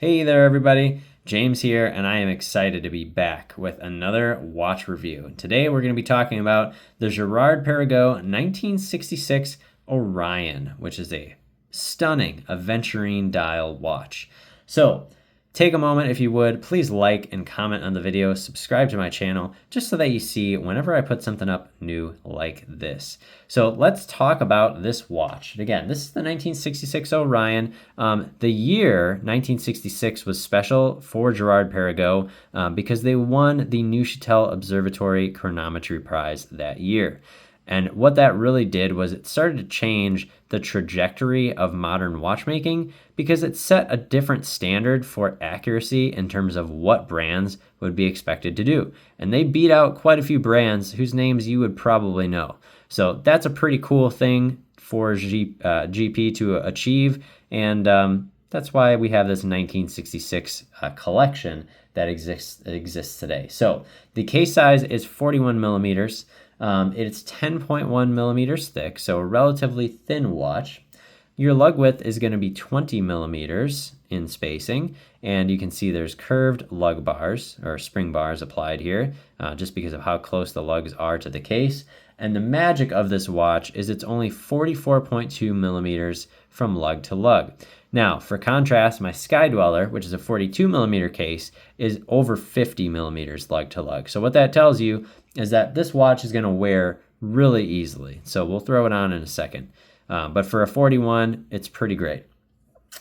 Hey there everybody, James here, and I am excited to be back with another watch review. Today we're going to be talking about the Girard-Perregaux 1966 Orion, which is a stunning Aventurine dial watch. So take a moment, if you would, please like and comment on the video, subscribe to my channel, just so that you see whenever I put something up new like this. So let's talk about this watch. Again, this is the 1966 Orion. The year 1966 was special for Girard-Perregaux because they won the Neuchâtel Observatory Chronometry Prize that year. And what that really did was it started to change the trajectory of modern watchmaking because it set a different standard for accuracy in terms of what brands would be expected to do. And they beat out quite a few brands whose names you would probably know. So that's a pretty cool thing for GP to achieve. And that's why we have this 1966 collection that exists today. So the case size is 41 millimeters. It's 10.1 millimeters thick, so a relatively thin watch. Your lug width is going to be 20 millimeters in spacing, and you can see there's curved lug bars or spring bars applied here just because of how close the lugs are to the case. And the magic of this watch is it's only 44.2 millimeters from lug to lug. Now, for contrast, my Sky Dweller, which is a 42 millimeter case, is over 50 millimeters lug to lug. So what that tells you is that this watch is going to wear really easily. So we'll throw it on in a second. But for a 41, it's pretty great.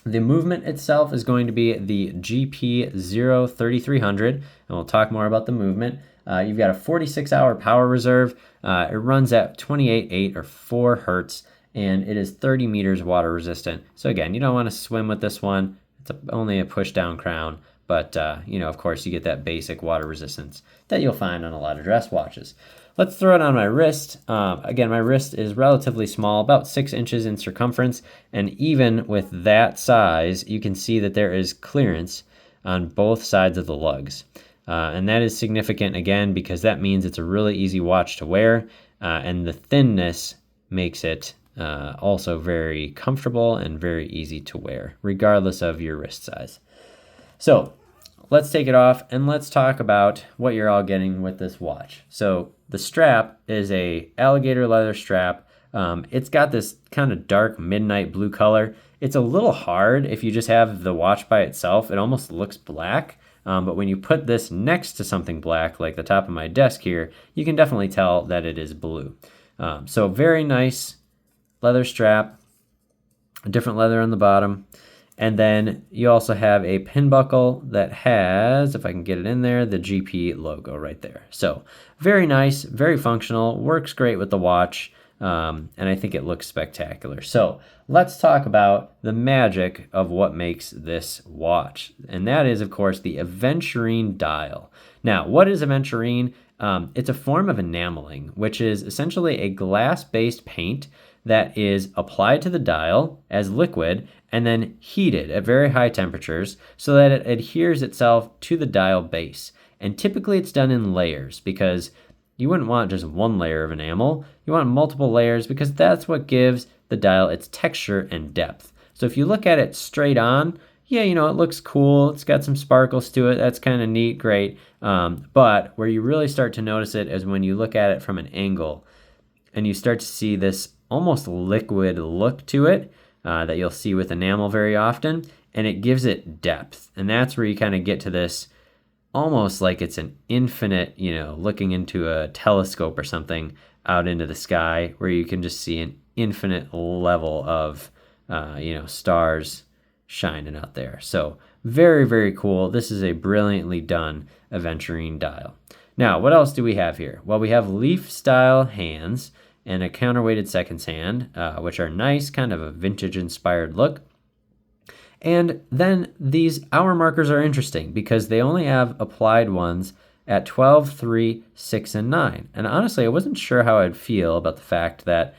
The movement itself is going to be the GP03300, and we'll talk more about the movement. You've got a 46-hour power reserve. It runs at 28.8 or 4 hertz, and it is 30 meters water resistant. So again, you don't want to swim with this one. It's only a push-down crown, but of course, you get that basic water resistance that you'll find on a lot of dress watches. Let's throw it on my wrist. Again, my wrist is relatively small, about 6 inches in circumference, and even with that size, you can see that there is clearance on both sides of the lugs. And that is significant, again, because that means it's a really easy watch to wear, and the thinness makes it also very comfortable and very easy to wear, regardless of your wrist size. So let's take it off and let's talk about what you're all getting with this watch. So the strap is a alligator leather strap. It's got this kind of dark midnight blue color. It's a little hard if you just have the watch by itself. It almost looks black. But when you put this next to something black, like the top of my desk here, you can definitely tell that it is blue. So very nice leather strap, a different leather on the bottom. And then you also have a pin buckle that has, if I can get it in there, the GP logo right there. So very nice, very functional, works great with the watch, and I think it looks spectacular. So let's talk about the magic of what makes this watch. And that is, of course, the Aventurine dial. Now, what is Aventurine? It's a form of enameling, which is essentially a glass-based paint that is applied to the dial as liquid and then heated at very high temperatures so that it adheres itself to the dial base. And typically it's done in layers because you wouldn't want just one layer of enamel. You want multiple layers because that's what gives the dial its texture and depth. So if you look at it straight on, yeah, it looks cool. It's got some sparkles to it. That's kind of neat, great. But where you really start to notice it is when you look at it from an angle and you start to see this almost liquid look to it that you'll see with enamel very often, and it gives it depth. And that's where you kind of get to this almost like it's an infinite, looking into a telescope or something out into the sky where you can just see an infinite level of, stars shining out there. So very, very cool. This is a brilliantly done Aventurine dial. Now, what else do we have here? Well, we have leaf style hands and a counterweighted seconds hand, which are nice, kind of a vintage inspired look. And then these hour markers are interesting because they only have applied ones at 12, 3, 6, and 9. And honestly, I wasn't sure how I'd feel about the fact that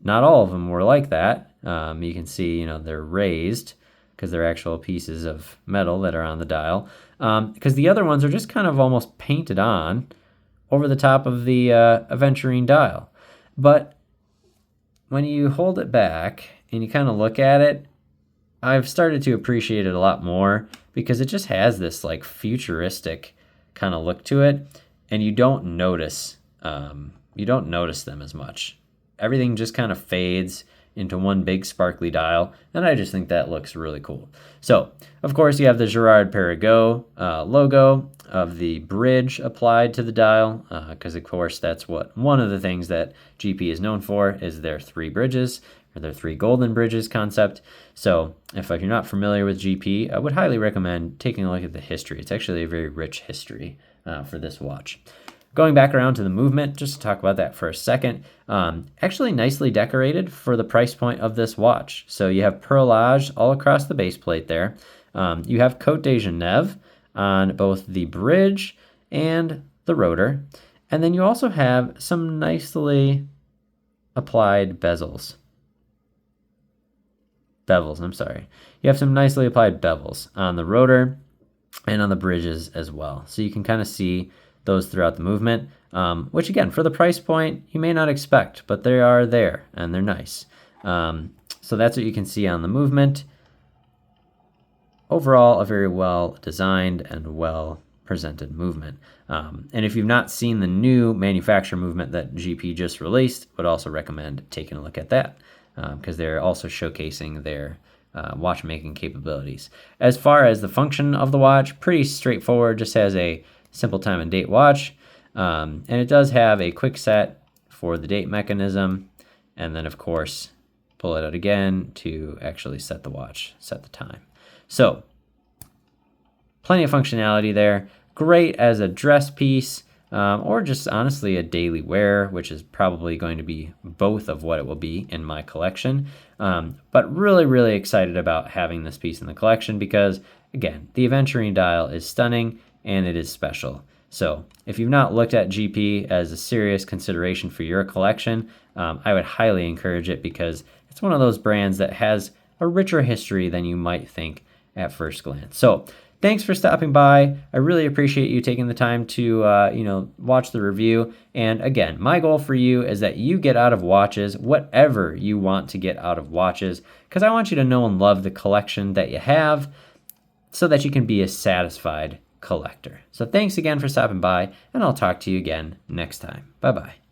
not all of them were like that. You can see, they're raised because they're actual pieces of metal that are on the dial. Because the other ones are just kind of almost painted on over the top of the Aventurine dial. But when you hold it back and you kind of look at it, I've started to appreciate it a lot more because it just has this like futuristic kind of look to it, and you don't notice them as much. Everything just kind of fades into one big sparkly dial, and I just think that looks really cool. So, of course, you have the Girard-Perregaux logo of the bridge applied to the dial, because of course that's what one of the things that GP is known for is their three bridges, or their three golden bridges concept. So if you're not familiar with GP, I would highly recommend taking a look at the history. It's actually a very rich history for this watch. Going back around to the movement, just to talk about that for a second, actually nicely decorated for the price point of this watch. So you have perlage all across the base plate there. You have Côte de Genève on both the bridge and the rotor. And then you also have some nicely applied bevels. You have some nicely applied bevels on the rotor and on the bridges as well. So you can kind of see those throughout the movement, which again, for the price point, you may not expect, but they are there and they're nice. So that's what you can see on the movement. Overall, a very well designed and well presented movement. And if you've not seen the new manufacturer movement that GP just released, would also recommend taking a look at that, because they're also showcasing their watchmaking capabilities. As far as the function of the watch, pretty straightforward, just has a simple time and date watch, and it does have a quick set for the date mechanism, and then of course pull it out again to actually set the watch, set the time. So plenty of functionality there. Great as a dress piece, or just honestly a daily wear, which is probably going to be both of what it will be in my collection. But really excited about having this piece in the collection because, again, the Aventurine dial is stunning and it is special. So if you've not looked at GP as a serious consideration for your collection, I would highly encourage it because it's one of those brands that has a richer history than you might think at first glance. So thanks for stopping by. I really appreciate you taking the time to watch the review. And again, my goal for you is that you get out of watches whatever you want to get out of watches, because I want you to know and love the collection that you have so that you can be a satisfied collector. So thanks again for stopping by, and I'll talk to you again next time. Bye-bye.